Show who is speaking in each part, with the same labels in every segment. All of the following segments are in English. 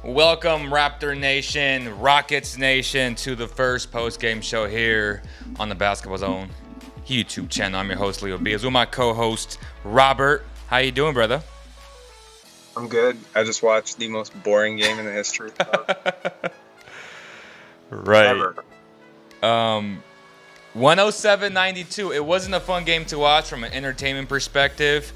Speaker 1: Welcome, Raptor Nation, Rockets Nation, to the first post-game show here on the Basketball Zone YouTube channel. I'm your host, Leo B. With my co-host, Robert. How you doing, brother?
Speaker 2: I'm good. I just watched the most boring game in the history of
Speaker 1: Right.
Speaker 2: ever.
Speaker 1: 107-92. It wasn't a fun game to watch from an entertainment perspective.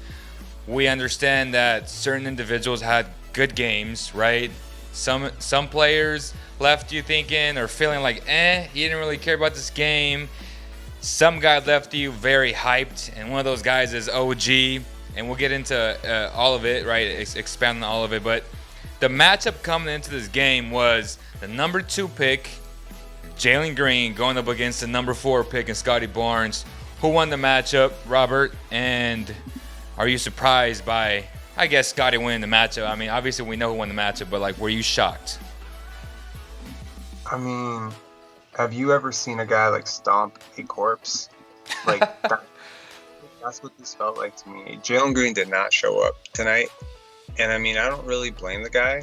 Speaker 1: We understand that certain individuals had good games, right? Some players left you thinking or feeling like, he didn't really care about this game. Some guy left you very hyped, and one of those guys is OG, and we'll get into all of it, right? Expand on all of it. But the matchup coming into this game was the number 2 pick, Jalen Green, going up against the number 4 pick in Scottie Barnes. Who won the matchup, Robert? And are you surprised by, I guess, Scottie winning the matchup? I mean, obviously we know who won the matchup, but were you shocked?
Speaker 2: I mean, have you ever seen a guy stomp a corpse? That's what this felt like to me. Jalen Green did not show up tonight, and I mean, I don't really blame the guy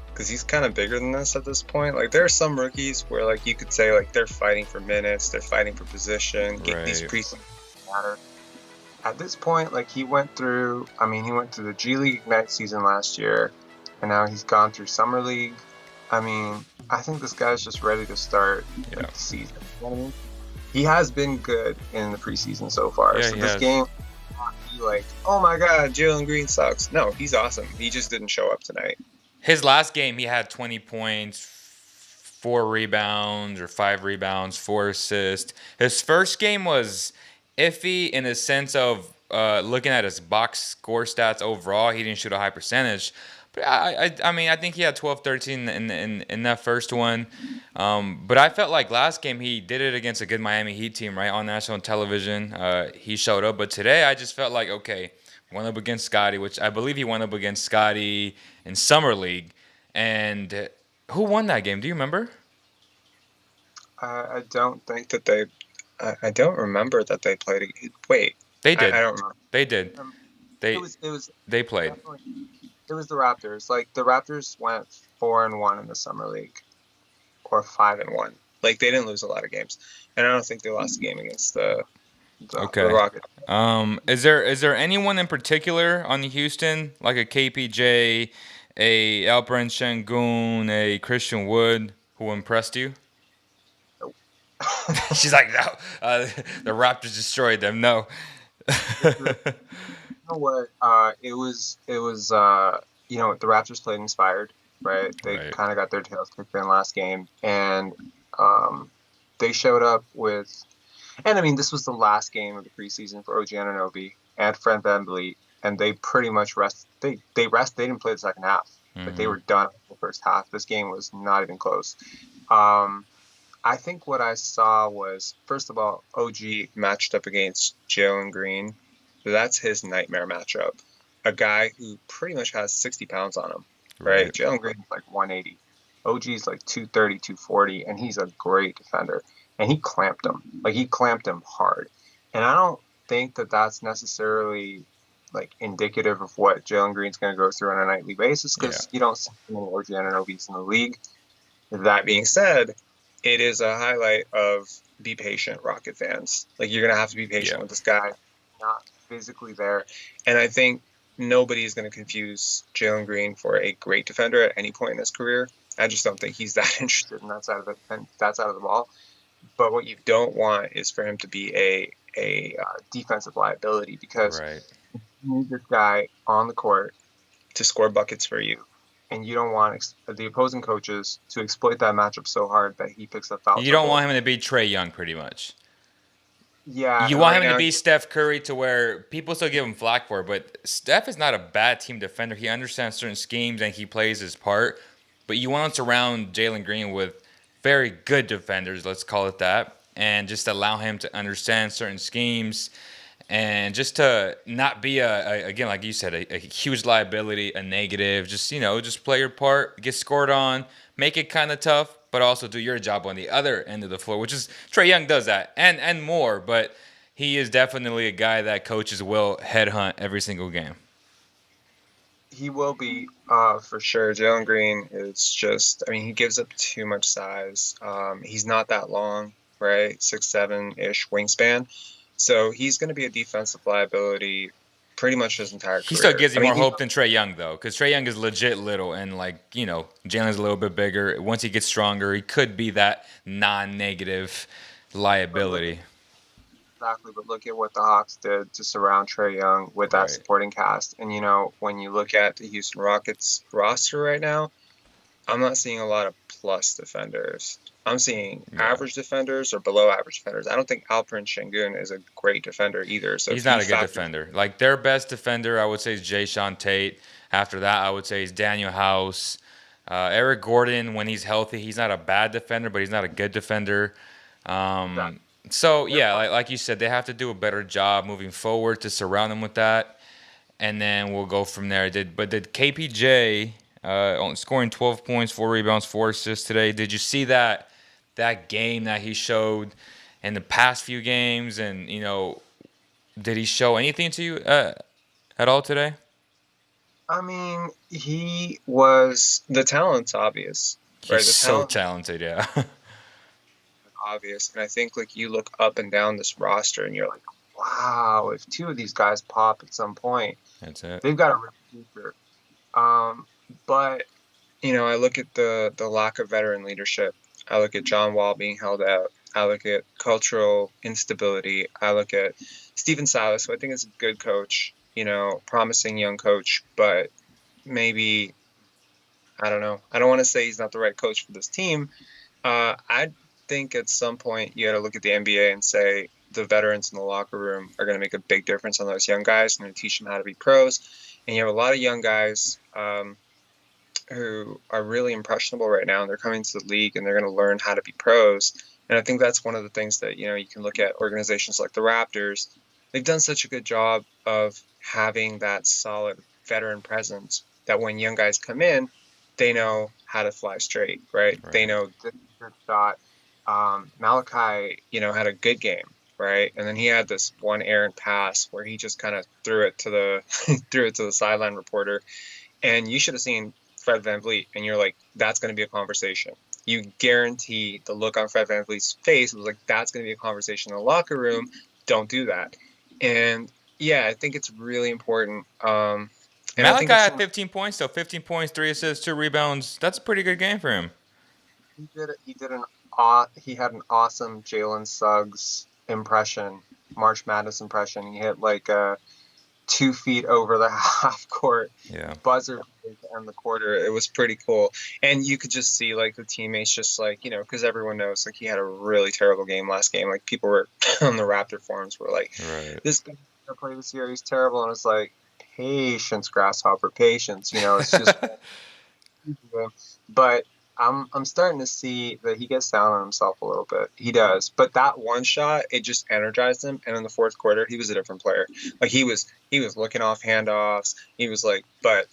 Speaker 2: because he's kind of bigger than this at this point. There are some rookies where you could say they're fighting for minutes, they're fighting for position.
Speaker 1: Right.
Speaker 2: These preseason matter. At this point, he went through the G League Ignite season last year, and now he's gone through Summer League. I mean, I think this guy's just ready to start the season. You know what I mean? He has been good in the preseason so far.
Speaker 1: Yeah,
Speaker 2: so this game, not be oh my God, Jalen Green sucks. No, he's awesome. He just didn't show up tonight.
Speaker 1: His last game, he had 20 points, 4 rebounds, or 5 rebounds, 4 assists. His first game was iffy in the sense of looking at his box score stats overall. He didn't shoot a high percentage. But I mean, I think he had 12, 13 in that first one. But I felt like last game he did it against a good Miami Heat team, right, on national television. He showed up. But today I just felt like, okay, went up against Scottie, which I believe he went up against Scottie in Summer League. And who won that game? Do you remember?
Speaker 2: I don't think that they – I don't remember that they played – wait.
Speaker 1: They did.
Speaker 2: I don't remember.
Speaker 1: They did. They played.
Speaker 2: It was the Raptors. The Raptors went 4-1 in the Summer League, or 5-1. They didn't lose a lot of games, and I don't think they lost a game against the Rockets.
Speaker 1: Is there anyone in particular on the Houston, like a KPJ, a Alperen Sengun, a Christian Wood, who impressed you?
Speaker 2: Nope.
Speaker 1: She's like, no. The Raptors destroyed them. No.
Speaker 2: You know what? It was the Raptors played inspired, right? They kind of got their tails kicked in last game, and they showed up with, and I mean, this was the last game of the preseason for OG Anunoby and Fred VanVleet, and they pretty much rested. They didn't play the second half, but they were done in the first half. This game was not even close. I think what I saw was, first of all, OG matched up against Jalen Green. That's his nightmare matchup. A guy who pretty much has 60 pounds on him, right? Jalen Green's 180. OG's 230, 240, and he's a great defender. And he clamped him. He clamped him hard. And I don't think that that's necessarily indicative of what Jalen Green's going to go through on a nightly basis, because you don't see many OG Anunobys in the league. That being said, it is a highlight of be patient, Rocket fans. You're going to have to be patient with this guy. Not physically there. And I think nobody is going to confuse Jalen Green for a great defender at any point in his career. I just don't think he's that interested in that side of the ball. But what you don't want is for him to be a defensive liability, because you need this guy on the court to score buckets for you. And you don't want the opposing coaches to exploit that matchup so hard that he picks up fouls.
Speaker 1: You don't want him to be Trae Young, pretty much.
Speaker 2: Yeah.
Speaker 1: You want him to be Steph Curry, to where people still give him flack for it, but Steph is not a bad team defender. He understands certain schemes and he plays his part. But you want to surround Jalen Green with very good defenders, let's call it that, and just allow him to understand certain schemes, and just to not be again, like you said, a huge liability, a negative. Just play your part, get scored on, make it kind of tough, but also do your job on the other end of the floor, which is Trae Young does that and more. But he is definitely a guy that coaches will headhunt every single game.
Speaker 2: He will be, for sure. Jalen Green is just, I mean, he gives up too much size. He's not that long, right? 6'7" ish wingspan. So he's going to be a defensive liability pretty much his entire
Speaker 1: He still
Speaker 2: career.
Speaker 1: gives
Speaker 2: I
Speaker 1: you
Speaker 2: mean,
Speaker 1: more hope than Trae Young, though, because Trae Young is legit little, and Jalen's a little bit bigger. Once he gets stronger, he could be that non-negative liability.
Speaker 2: but look at what the Hawks did to surround Trae Young with that
Speaker 1: Right.
Speaker 2: supporting cast. And, when you look at the Houston Rockets roster right now, I'm not seeing a lot of plus defenders. I'm seeing
Speaker 1: Yeah.
Speaker 2: average defenders or below average defenders. I don't think Alperen Sengun is a great defender either. So
Speaker 1: He's
Speaker 2: if you
Speaker 1: not a good
Speaker 2: factor,
Speaker 1: defender. Like, their best defender, I would say, is Jay Sean Tate. After that, I would say is Daniel House. Eric Gordon, when he's healthy, he's not a bad defender, but he's not a good defender.
Speaker 2: that,
Speaker 1: So,
Speaker 2: they're
Speaker 1: yeah, like you said, they have to do a better job moving forward to surround him with that. And then we'll go from there. Did KPJ scoring 12 points, 4 rebounds, 4 assists today? Did you see that game that he showed in the past few games? And, did he show anything to you at all today?
Speaker 2: I mean, the talent's obvious,
Speaker 1: He's
Speaker 2: right? The
Speaker 1: so
Speaker 2: talent
Speaker 1: talented, yeah.
Speaker 2: is obvious. And I think like you look up and down this roster and you're like, wow, if two of these guys pop at some point,
Speaker 1: That's it.
Speaker 2: they've got a real future. But I look at the lack of veteran leadership. I look at John Wall being held out. I look at cultural instability. I look at Stephen Silas, who I think is a good coach, promising young coach, but maybe, I don't know. I don't want to say he's not the right coach for this team. I think at some point you got to look at the NBA and say the veterans in the locker room are going to make a big difference on those young guys and teach them how to be pros. And you have a lot of young guys who are really impressionable right now, and they're coming to the league and they're going to learn how to be pros. And I think that's one of the things that you can look at organizations like the Raptors. They've done such a good job of having that solid veteran presence that when young guys come in, they know how to fly straight, right? They know this is a good shot. Malachi, had a good game, right? And then he had this one errant pass where he just kind of threw it to the sideline reporter, and you should have seen Fred VanVleet, and you're like, that's going to be a conversation. You guarantee the look on Fred VanVleet's face was like, that's going to be a conversation in the locker room. Don't do that. And yeah, I think it's really important. And
Speaker 1: Malachi had 15 points, so 15 points, 3 assists, 2 rebounds. That's a pretty good game for him.
Speaker 2: He had an awesome Jalen Suggs impression, March Madness impression. He hit like 2 feet over the half court buzzer to end the quarter. It was pretty cool. And you could just see like the teammates just like, because everyone knows like he had a really terrible game last game. Like people were on the Raptor forums were like, this guy's going to play this year. He's terrible. And it's like, patience, grasshopper, patience. It's just, but I'm starting to see that he gets down on himself a little bit. He does. But that one shot, it just energized him. And in the fourth quarter, he was a different player. Like he was looking off handoffs. He was like, but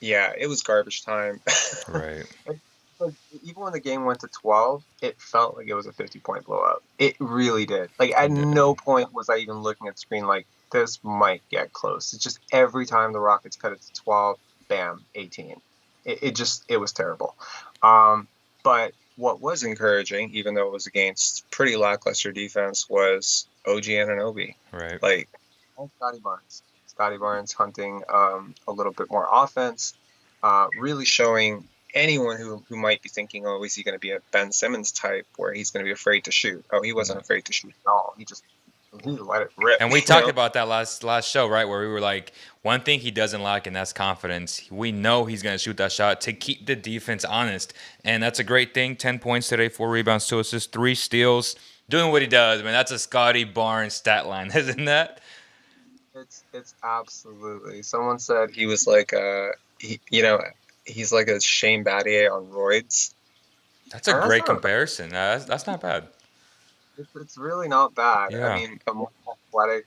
Speaker 2: yeah, it was garbage time.
Speaker 1: Right.
Speaker 2: Even when the game went to 12, it felt like it was a 50-point blowout. It really did. Like at no point was I even looking at the screen like this might get close. It's just every time the Rockets cut it to 12, bam, 18. It was terrible. But what was encouraging, even though it was against pretty lackluster defense, was OG Anunoby.
Speaker 1: Right.
Speaker 2: Like Scottie Barnes. Scottie Barnes hunting a little bit more offense, really showing anyone who might be thinking, oh, is he going to be a Ben Simmons type where he's going to be afraid to shoot? Oh, he wasn't afraid to shoot at all. He let it rip.
Speaker 1: And we talked about that last show, right, where we were like, one thing he doesn't lack, and that's confidence. We know he's going to shoot that shot to keep the defense honest, and that's a great thing. 10 points today, 4 rebounds, 2 assists, 3 steals. Doing what he does, man. That's a Scottie Barnes stat line, isn't that?
Speaker 2: It's absolutely. Someone said he was like he's like a Shane Battier on roids.
Speaker 1: That's a great comparison. That's not bad.
Speaker 2: It's really not bad.
Speaker 1: Yeah.
Speaker 2: I mean, a more athletic,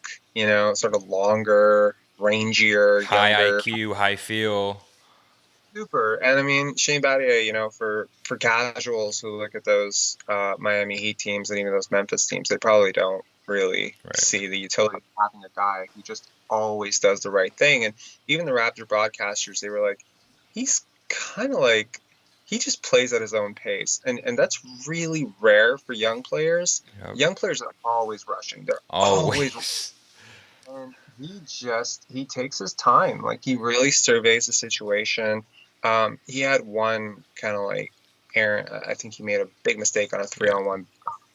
Speaker 2: sort of longer, rangier,
Speaker 1: high
Speaker 2: younger,
Speaker 1: IQ, high feel.
Speaker 2: Super. And I mean, Shane Battier, for casuals who look at those Miami Heat teams and even those Memphis teams, they probably don't really see the utility of having a guy who just always does the right thing. And even the Raptor broadcasters, they were like, he's kind of like, he just plays at his own pace. And that's really rare for young players. Yep. Young players are always rushing. They're always. And he takes his time. Like, he really surveys the situation. He had one kind of like I think he made a big mistake on a 3-on-1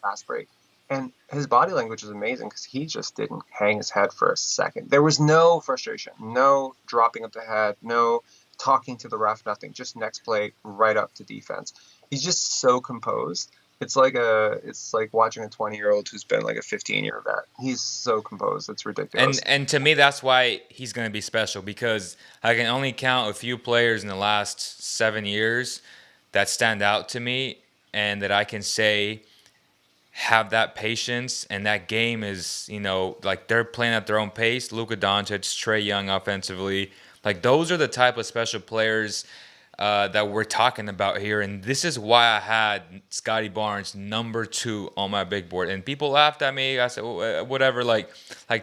Speaker 2: fast break. And his body language is amazing because he just didn't hang his head for a second. There was no frustration, no dropping of the head, no talking to the ref, nothing. Just next play, right up to defense. He's just so composed. It's like watching a 20-year-old who's been like a 15-year vet. He's so composed. It's ridiculous.
Speaker 1: And to me, that's why he's going to be special, because I can only count a few players in the last 7 years that stand out to me and that I can say have that patience, and that game is, like, they're playing at their own pace. Luka Doncic, Trae Young offensively. Like, those are the type of special players that we're talking about here, and this is why I had Scottie Barnes number 2 on my big board. And people laughed at me. I said, whatever. Like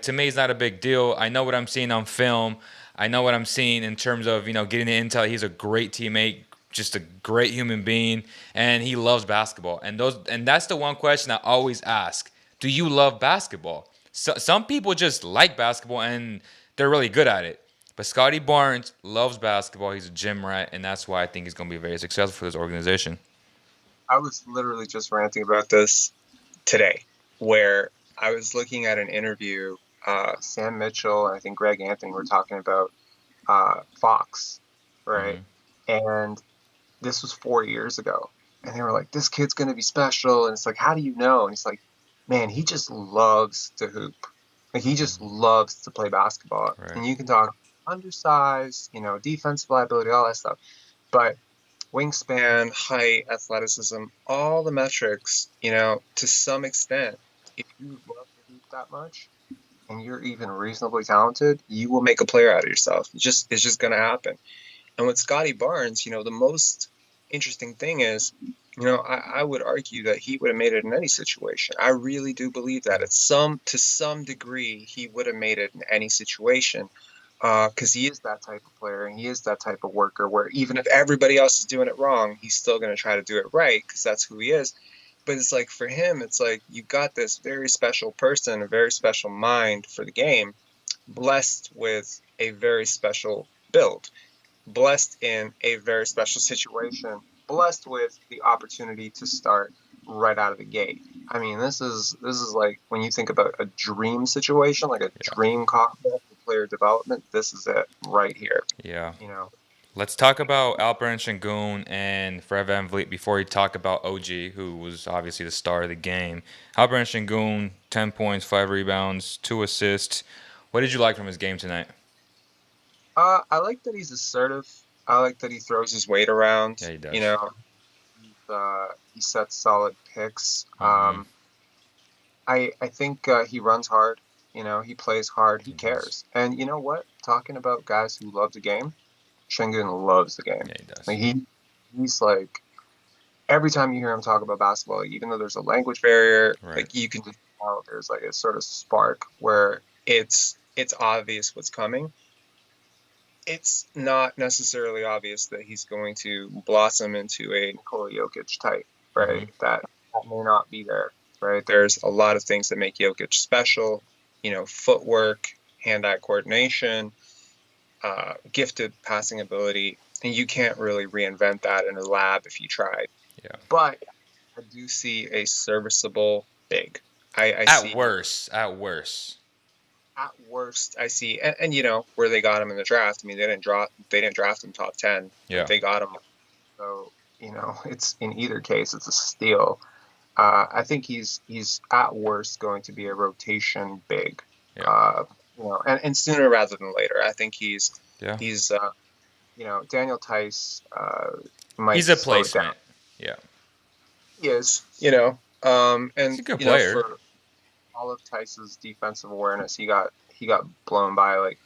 Speaker 1: to me, it's not a big deal. I know what I'm seeing on film. I know what I'm seeing in terms of getting the intel. He's a great teammate, just a great human being, and he loves basketball. And that's the one question I always ask: do you love basketball? So, some people just like basketball and they're really good at it. But Scottie Barnes loves basketball. He's a gym rat, and that's why I think he's going to be very successful for this organization.
Speaker 2: I was literally just ranting about this today, where I was looking at an interview. Sam Mitchell and I think Greg Anthony were talking about Fox, right? Mm-hmm. And this was 4 years ago. And they were like, this kid's going to be special. And it's like, how do you know? And he's like, man, he just loves to hoop. Like, he just loves to play basketball. Right. And you can talk undersized, defensive liability, all that stuff. But wingspan, height, athleticism, all the metrics, to some extent, if you love to hoop that much and you're even reasonably talented, you will make a player out of yourself. It's just going to happen. And with Scottie Barnes, the most interesting thing is, I would argue that he would have made it in any situation. I really do believe that to some degree, he would have made it in any situation. Because he is that type of player and he is that type of worker where even if everybody else is doing it wrong, he's still going to try to do it right because that's who he is. But it's like, for him, it's like you got this very special person, a very special mind for the game, blessed with a very special build, blessed in a very special situation, blessed with the opportunity to start right out of the gate. I mean, this is like when you think about a dream situation, like a dream cocktail for player development, this is it right here.
Speaker 1: Yeah. Let's talk about Alperen Sengun and Fred VanVleet before we talk about OG, who was obviously the star of the game. Alperen Sengun, 10 points, 5 rebounds, 2 assists. What did you like from his game tonight?
Speaker 2: I like that he's assertive. I like that he throws his weight around.
Speaker 1: Yeah, he does.
Speaker 2: He sets solid picks. Mm-hmm. I think he runs hard. He plays hard. He cares. And you know what? Talking about guys who love the game, Sengun loves the game.
Speaker 1: Yeah, he does.
Speaker 2: Like, he's like, every time you hear him talk about basketball, even though there's a language barrier, like, you can just tell there's like a sort of spark where it's obvious what's coming. It's not necessarily obvious that he's going to blossom into a Nikola Jokic type, right? Mm-hmm. That may not be there, right? There's a lot of things that make Jokic special, footwork, hand-eye coordination, gifted passing ability, and you can't really reinvent that in a lab if you tried.
Speaker 1: Yeah.
Speaker 2: But I do see a serviceable big.
Speaker 1: At worst,
Speaker 2: I see, and where they got him in the draft. I mean, they didn't draft him top 10.
Speaker 1: Yeah.
Speaker 2: They got him. So, it's in either case, it's a steal. I think he's at worst going to be a rotation big.
Speaker 1: Yeah.
Speaker 2: And sooner rather than later. I think he's Daniel Tice might.
Speaker 1: He's a placement. Yeah.
Speaker 2: He is. And
Speaker 1: he's a good player.
Speaker 2: For all of Tice's defensive awareness, he got blown by like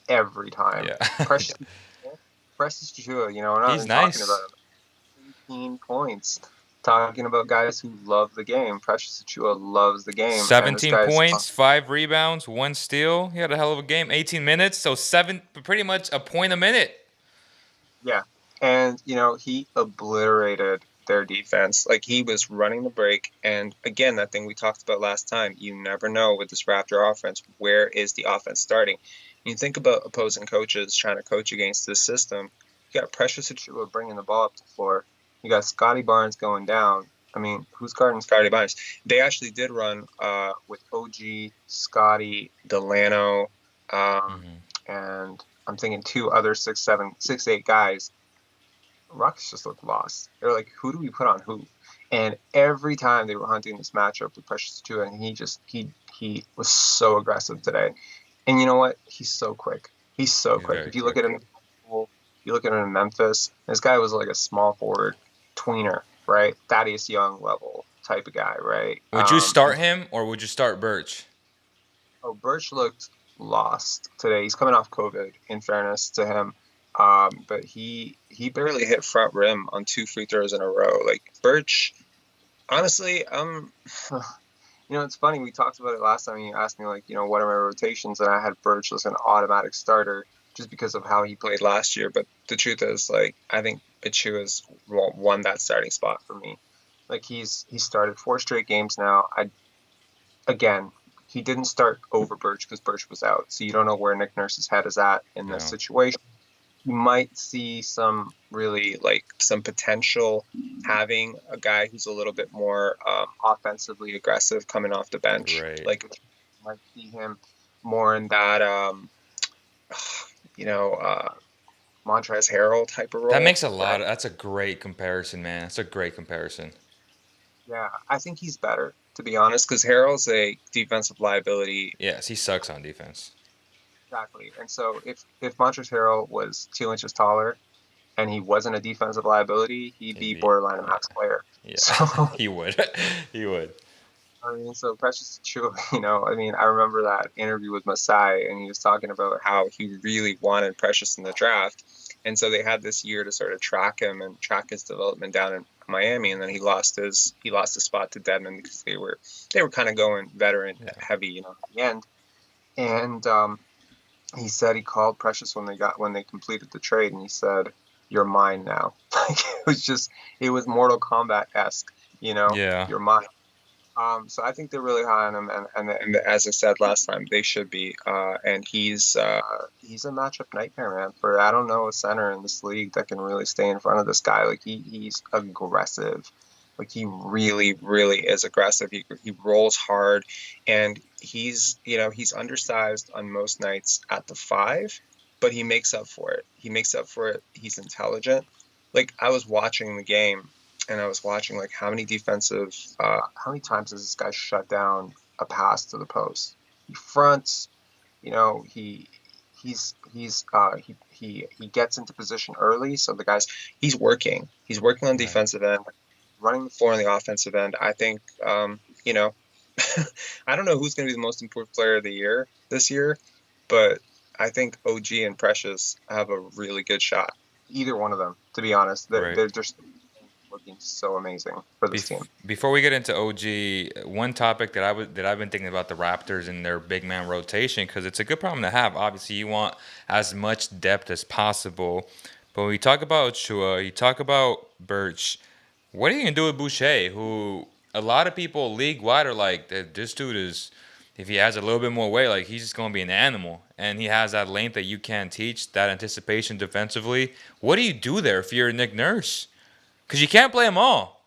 Speaker 2: every time.
Speaker 1: Yeah.
Speaker 2: Precious Chua, we're not
Speaker 1: he's
Speaker 2: even
Speaker 1: nice.
Speaker 2: talking about him. 18 points. talking about guys who love the game. Precious Achiuwa loves the game, and this
Speaker 1: 17
Speaker 2: guy's
Speaker 1: points, 5 rebounds, 1 steal. He had a hell of a game. 18 minutes, so pretty much a point a minute.
Speaker 2: yeah. And he obliterated their defense. Like, he was running the break, and again, that thing we talked about last time. You never know with this Raptor offense, where is the offense starting? You think about opposing coaches trying to coach against this system. You got Precious Achiuwa bringing the ball up the floor. You got Scottie Barnes going down. I mean, who's guarding Scottie Barnes? They actually did run with OG, Scottie, Delano, and I'm thinking 2 other 6'7", 6'8" guys. Rockets just looked lost. They're like, who do we put on who? And every time they were hunting this matchup with Precious Achiuwa, and he was so aggressive today. And you know what? He's so quick. He's so quick. If you look at him, you look at him in Memphis, this guy was like a small forward tweener, right? Thaddeus Young level type of guy, right?
Speaker 1: Would you start him or would you start Birch?
Speaker 2: Oh, Birch looked lost today. He's coming off COVID, in fairness to him. But he barely hit front rim on 2 free throws in a row. Like, Birch, honestly, it's funny. We talked about it last time. You asked me, like, what are my rotations? And I had Birch as an automatic starter just because of how he played last year. But the truth is, like, I think Achiuwa's won that starting spot for me. Like, he's started 4 straight games now. He didn't start over Birch because Birch was out. So you don't know where Nick Nurse's head is at in this situation. You might see some potential having a guy who's a little bit more offensively aggressive coming off the bench.
Speaker 1: Right.
Speaker 2: Like, you might see him more in that, Montrezl Harrell type of role.
Speaker 1: That makes a lot. That's a great comparison, man. That's a great comparison.
Speaker 2: Yeah, I think he's better, to be honest, because Harrell's a defensive liability.
Speaker 1: Yes, he sucks on defense.
Speaker 2: Exactly. And so if Montrezl Harrell was 2 inches taller and he wasn't a defensive liability, he'd be borderline a max player.
Speaker 1: Yeah, so, he would. He would.
Speaker 2: I mean, so Precious Achiuwa, I remember that interview with Masai, and he was talking about how he really wanted Precious in the draft. And so they had this year to sort of track him and track his development down in Miami, and then he lost his spot to Dedmon because they were kind of going veteran heavy, at the end. And he said he called Precious when they completed the trade, and he said, "You're mine now." Like, it was Mortal Kombat-esque, You're mine. So I think they're really high on him, and as I said last time, they should be. And he's a matchup nightmare, man. For I don't know a center in this league that can really stay in front of this guy. Like, he's aggressive. Like, he really, really is aggressive. He rolls hard, and he's undersized on most nights at the 5, but he makes up for it. He's intelligent. Like, I was watching the game, and I was watching, like, how many times does this guy shut down a pass to the post? He fronts, he gets into position early. So the guys, he's working on defensive end, running the floor on the offensive end. I think, I don't know who's going to be the most improved player of the year this year, but I think OG and Precious have a really good shot. Either one of them, to be honest. They're just looking so amazing for this team.
Speaker 1: Before we get into OG, one topic that I've been thinking about the Raptors and their big man rotation, because it's a good problem to have. Obviously, you want as much depth as possible. But when we talk about Achiuwa, you talk about Birch, what are you going to do with Boucher, who a lot of people league-wide are like, this dude is, if he has a little bit more weight, like, he's just going to be an animal. And he has that length that you can't teach, that anticipation defensively. What do you do there if you're Nick Nurse? Because you can't play them all.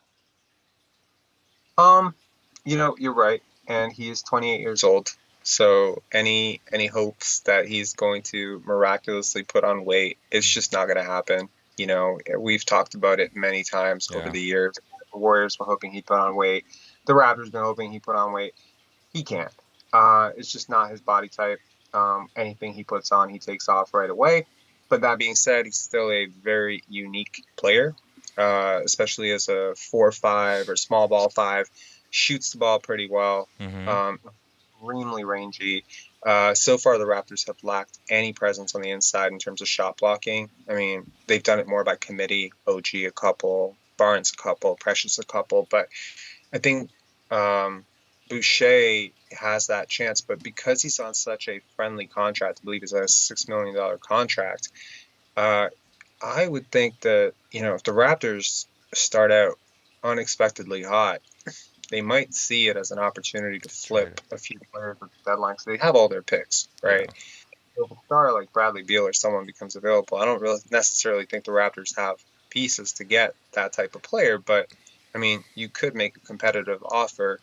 Speaker 2: You're right. And he is 28 years old. So any hopes that he's going to miraculously put on weight, it's just not going to happen. We've talked about it many times over the years. The Warriors were hoping he'd put on weight. The Raptors been hoping he'd put on weight. He can't. It's just not his body type. Anything he puts on, he takes off right away. But that being said, he's still a very unique player, especially as a 4-5 or small ball 5. Shoots the ball pretty well. Extremely rangy. So far, the Raptors have lacked any presence on the inside in terms of shot blocking. I mean, they've done it more by committee. OG a couple, Barnes a couple, Precious a couple, but I think Boucher has that chance. But because he's on such a friendly contract, I believe it's a $6 million contract, I would think that, if the Raptors start out unexpectedly hot, they might see it as an opportunity to flip a few players at the deadline because they have all their picks, right? Yeah. So if a star like Bradley Beal or someone becomes available, I don't really necessarily think the Raptors have pieces to get that type of player, but I mean, you could make a competitive offer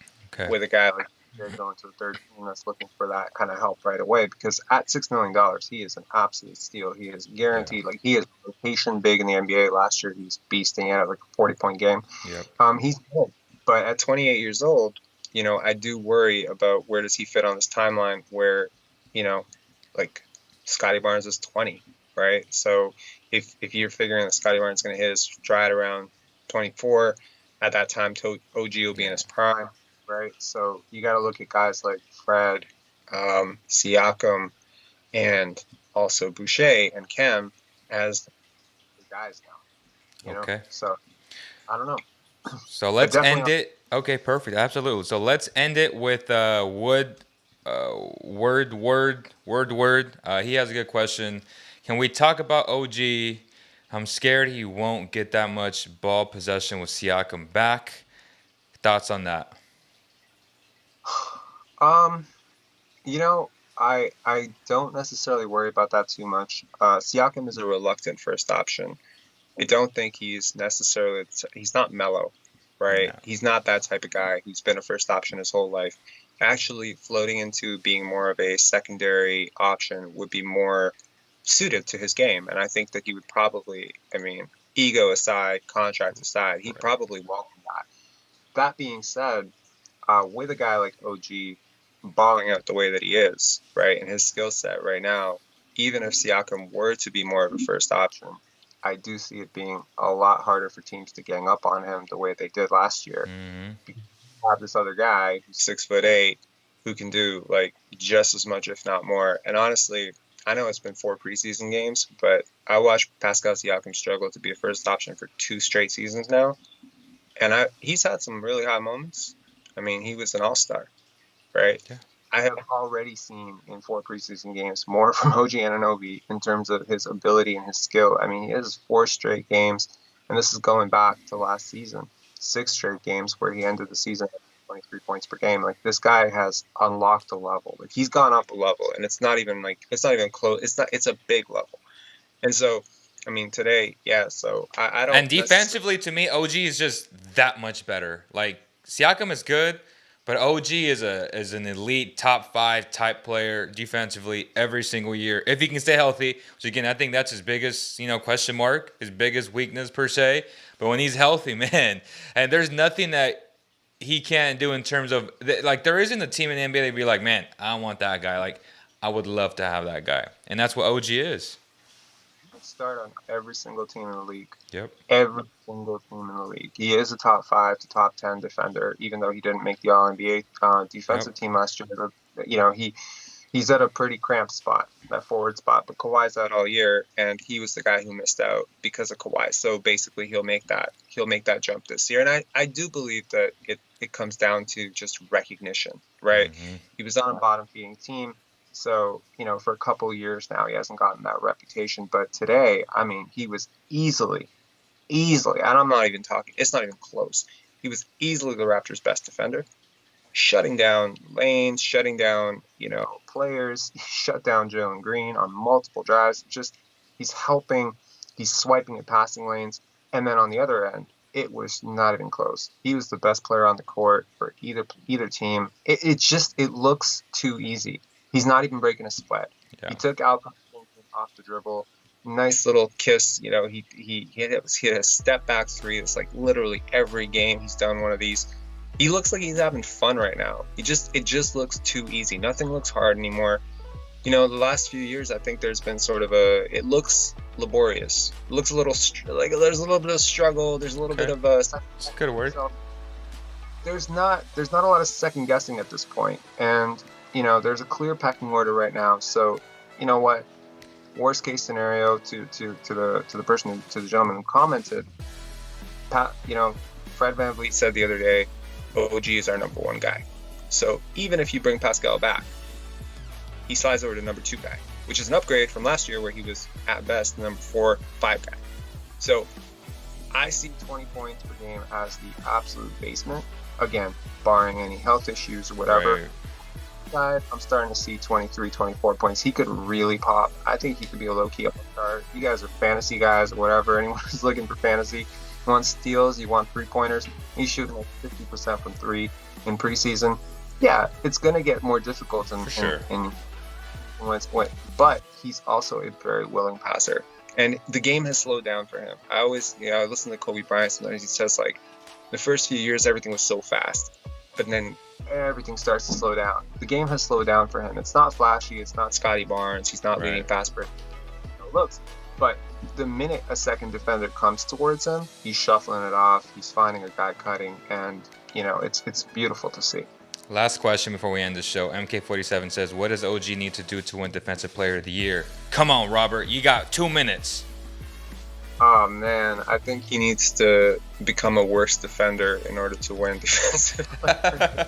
Speaker 2: with a guy like you're going to the third team that's looking for that kind of help right away, because at $6 million, he is an absolute steal. He is guaranteed, like he is rotation big in the NBA. Last year, he's beasting at like a 40-point game.
Speaker 1: Yep.
Speaker 2: He's good. But at 28 years old, I do worry about where does he fit on this timeline where, like Scottie Barnes is 20, right? So if you're figuring that Scottie Barnes is going to hit his stride around 24, at that time, OG will be in his prime, right? So you got to look at guys like Fred, Siakam, and also Boucher and Kem as the guys now.
Speaker 1: Okay.
Speaker 2: So I don't know.
Speaker 1: So let's end it. Okay, perfect. Absolutely. So let's end it with Word. He has a good question. Can we talk about OG? I'm scared he won't get that much ball possession with Siakam back. Thoughts on that?
Speaker 2: I don't necessarily worry about that too much. Siakam is a reluctant first option. I don't think he's not mellow, right? No. He's not that type of guy. He's been a first option his whole life. Actually, floating into being more of a secondary option would be more suited to his game. And I think that he would probably, ego aside, contract aside, he'd probably welcome that. That being said, with a guy like OG balling out the way that he is, right, and his skill set right now, even if Siakam were to be more of a first option, I do see it being a lot harder for teams to gang up on him the way they did last year.
Speaker 1: Mm-hmm.
Speaker 2: Because you have this other guy who's 6'8", who can do like just as much, if not more. And honestly, I know it's been 4 preseason games, but I watched Pascal Siakam struggle to be a first option for 2 straight seasons now. And he's had some really high moments. He was an all-star, right?
Speaker 1: Yeah.
Speaker 2: I have already seen in 4 preseason games more from OG Anunoby in terms of his ability and his skill. He has 4 straight games, and this is going back to last season, 6 straight games where he ended the season at 23 points per game. Like, this guy has unlocked a level. Like, he's gone up a level, and it's not even close. It's a big level. And so, today, yeah, so I don't.
Speaker 1: And defensively, to me, OG is just that much better. Like, Siakam is good, but OG is an elite top 5 type player defensively every single year if he can stay healthy. So again, I think that's his biggest question mark, his biggest weakness per se. But when he's healthy, man, and there's nothing that he can't do in terms of like there isn't a team in the NBA that'd be like, man, I want that guy. Like I would love to have that guy, and that's what OG is.
Speaker 2: Start on every single team in the league.
Speaker 1: Yep.
Speaker 2: Every single team in the league. He is a top 5 to top 10 defender, even though he didn't make the All-NBA defensive team last year. He's at a pretty cramped spot, that forward spot. But Kawhi's out all year, and he was the guy who missed out because of Kawhi. So basically, he'll make that jump this year. And I do believe that it comes down to just recognition, right? Mm-hmm. He was on a bottom-feeding team. So, for a couple of years now, he hasn't gotten that reputation. But today, he was easily, and I'm not even talking, it's not even close. He was easily the Raptors' best defender, shutting down lanes, shutting down, players. He shut down Jalen Green on multiple drives. Just, he's helping, he's swiping at passing lanes. And then on the other end, it was not even close. He was the best player on the court for either team. It looks too easy. He's not even breaking a sweat. Yeah. He took Alperen Sengun off the dribble. Nice little kiss. He hit a step back 3. It's like literally every game he's done one of these. He looks like he's having fun right now. It just looks too easy. Nothing looks hard anymore. The last few years, I think there's been sort of it looks laborious. It looks a little like there's a little bit of struggle. There's a little bit of
Speaker 1: That's a good word.
Speaker 2: So there's not a lot of second guessing at this point. And there's a clear pecking order right now. So, you know what? Worst case scenario to the gentleman who commented, Fred VanVleet said the other day, OG is our number 1 guy. So even if you bring Pascal back, he slides over to number 2 guy, which is an upgrade from last year where he was at best the number 4, 5 guy. So I see 20 points per game as the absolute basement. Again, barring any health issues or whatever. Right. I'm starting to see 23, 24 points. He could really pop. I think he could be a low-key upstart. You guys are fantasy guys or whatever. Anyone who's looking for fantasy, you want steals, you want three-pointers. He's shooting like 50% from 3 in preseason. Yeah, it's going to get more difficult but he's also a very willing passer. And the game has slowed down for him. I listen to Kobe Bryant sometimes. He says, like, the first few years, everything was so fast. But then everything starts to slow down. The game has slowed down for him. It's not flashy. It's not Scottie Barnes. He's not leading fast break. Looks. But the minute a second defender comes towards him, he's shuffling it off. He's finding a guy cutting. And, it's beautiful to see.
Speaker 1: Last question before we end the show. MK47 says, what does OG need to do to win Defensive Player of the Year? Come on, Robert. You got 2 minutes.
Speaker 2: Oh, man. I think he needs to become a worse defender in order to win Defensive Player.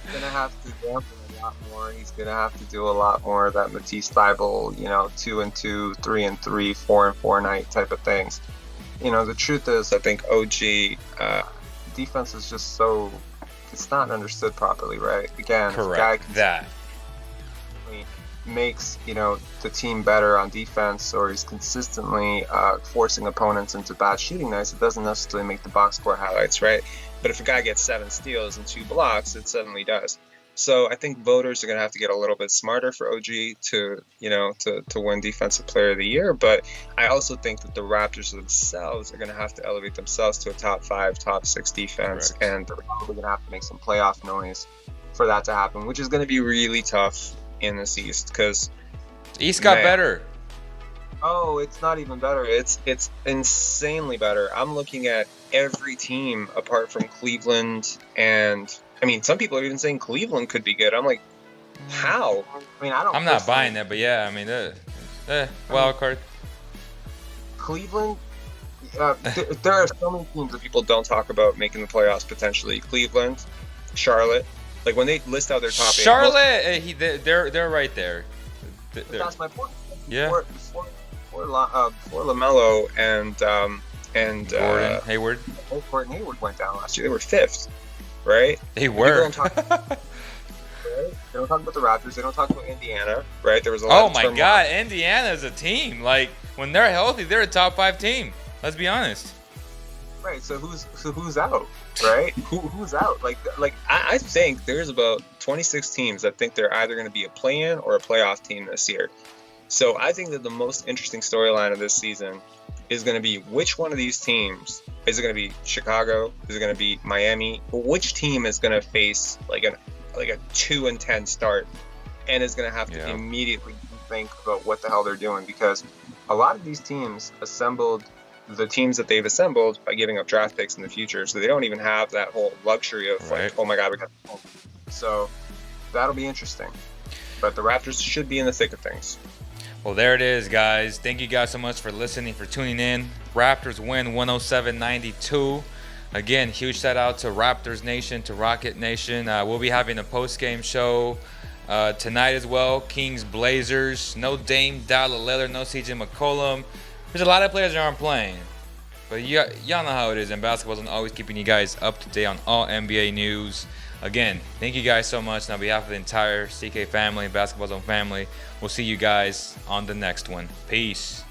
Speaker 2: He's going to have to dampen a lot more. He's going to have to do a lot more of that Matisse Thybulle, 2-2, 3-3, 4-4 night type of things. The truth is, I think OG defense is just so... It's not understood properly, right? Again,
Speaker 1: correct. That
Speaker 2: makes the team better on defense, or he's consistently forcing opponents into bad shooting nights. It doesn't necessarily make the box score highlights, right? But if a guy gets 7 steals and 2 blocks, it suddenly does. So I think voters are going to have to get a little bit smarter for OG to win Defensive Player of the Year. But I also think that the Raptors themselves are going to have to elevate themselves to a top 5, top 6 defense. Correct. And they're probably going to have to make some playoff noise for that to happen, which is going to be really tough in this East because
Speaker 1: East got better.
Speaker 2: Oh, it's not even better. It's insanely better. I'm looking at every team apart from Cleveland, and I mean, some people are even saying Cleveland could be good. I'm like, how? I mean, I'm
Speaker 1: not buying that, but yeah, I mean, wild card.
Speaker 2: Cleveland. There are so many teams that people don't talk about making the playoffs potentially. Cleveland, Charlotte. Like when they list out their top 8.
Speaker 1: Charlotte, they're right there.
Speaker 2: That's my point.
Speaker 1: Yeah.
Speaker 2: Before LaMelo and
Speaker 1: Gordon Hayward.
Speaker 2: Gordon Hayward went down last year. They were 5th, right?
Speaker 1: They were.
Speaker 2: They don't talk about the Raptors. They don't talk about Indiana, right? There was a lot.
Speaker 1: Oh my God, Indiana is a team. Like when they're healthy, they're a top 5 team. Let's be honest.
Speaker 2: Right. So who's out? Right? Who's out? Like I think there's about 26 teams that think they're either going to be a play-in or a playoff team this year. So I think that the most interesting storyline of this season is going to be which one of these teams is it going to be Chicago? Is it going to be Miami? Which team is going to face like a 2-10 start and is going to have to immediately think about what the hell they're doing, because a lot of these teams assembled the teams that they've assembled by giving up draft picks in the future, so they don't even have that whole luxury of like, oh my God, we got. So that'll be interesting. But the Raptors should be in the thick of things.
Speaker 1: Well, there it is, guys. Thank you guys so much for listening, for tuning in. Raptors win 107-92. Again, huge shout out to Raptors Nation, to Rocket Nation. We'll be having a post-game show tonight as well. Kings Blazers. No Dame Dalla Lillard, no CJ McCollum. There's a lot of players that aren't playing. But y'all know how it is in basketball. I'm always keeping you guys up to date on all NBA news. Again, thank you guys so much. And on behalf of the entire CK family, Basketball Zone family, we'll see you guys on the next one. Peace.